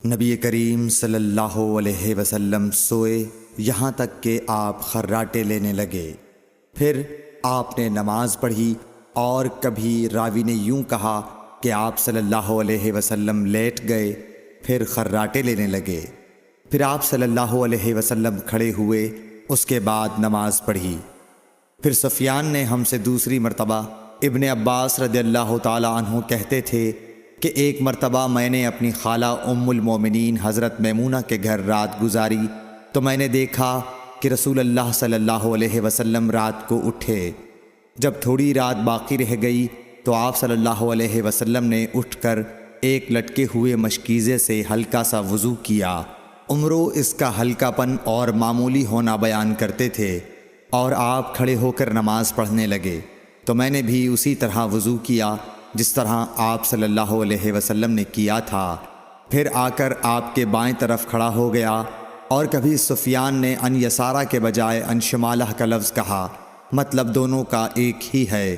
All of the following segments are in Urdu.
نبی کریم صلی اللہ علیہ وسلم سوئے یہاں تک کہ آپ خراٹے لینے لگے۔ پھر آپ نے نماز پڑھی اور کبھی راوی نے یوں کہا کہ آپ صلی اللہ علیہ وسلم لیٹ گئے پھر خراٹے لینے لگے۔ پھر آپ صلی اللہ علیہ وسلم کھڑے ہوئے، اس کے بعد نماز پڑھی۔ پھر سفیان نے ہم سے دوسری مرتبہ، ابن عباس رضی اللہ تعالی عنہ کہتے تھے کہ ایک مرتبہ میں نے اپنی خالہ ام المومنین حضرت میمونہ کے گھر رات گزاری تو میں نے دیکھا کہ رسول اللہ صلی اللہ علیہ وسلم رات کو اٹھے۔ جب تھوڑی رات باقی رہ گئی تو آپ صلی اللہ علیہ وسلم نے اٹھ کر ایک لٹکے ہوئے مشکیزے سے ہلکا سا وضو کیا۔ عمرو اس کا ہلکا پن اور معمولی ہونا بیان کرتے تھے، اور آپ کھڑے ہو کر نماز پڑھنے لگے تو میں نے بھی اسی طرح وضو کیا جس طرح آپ صلی اللہ علیہ وسلم نے کیا تھا۔ پھر آ کر آپ کے بائیں طرف کھڑا ہو گیا، اور کبھی سفیان نے ان یسارہ کے بجائے ان شمالہ کا لفظ کہا، مطلب دونوں کا ایک ہی ہے۔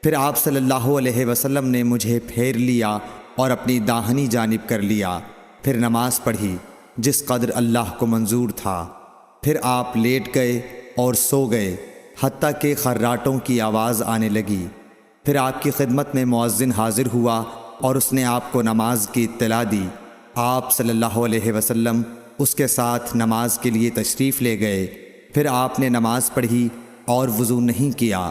پھر آپ صلی اللہ علیہ وسلم نے مجھے پھیر لیا اور اپنی داہنی جانب کر لیا، پھر نماز پڑھی جس قدر اللہ کو منظور تھا۔ پھر آپ لیٹ گئے اور سو گئے حتیٰ کہ خراٹوں کی آواز آنے لگی۔ پھر آپ کی خدمت میں مؤذن حاضر ہوا اور اس نے آپ کو نماز کی اطلاع دی۔ آپ صلی اللہ علیہ وسلم اس کے ساتھ نماز کے لیے تشریف لے گئے۔ پھر آپ نے نماز پڑھی اور وضو نہیں کیا۔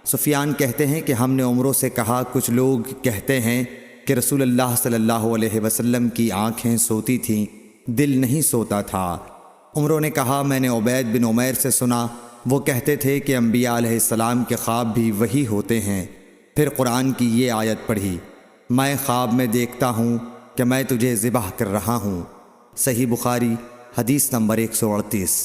سفیان کہتے ہیں کہ ہم نے عمرو سے کہا، کچھ لوگ کہتے ہیں کہ رسول اللہ صلی اللہ علیہ وسلم کی آنکھیں سوتی تھیں، دل نہیں سوتا تھا۔ عمرو نے کہا، میں نے عبید بن عمیر سے سنا، وہ کہتے تھے کہ انبیاء علیہ السلام کے خواب بھی وہی ہوتے ہیں۔ پھر قرآن کی یہ آیت پڑھی، میں خواب میں دیکھتا ہوں کہ میں تجھے ذبح کر رہا ہوں۔ صحیح بخاری حدیث نمبر 138۔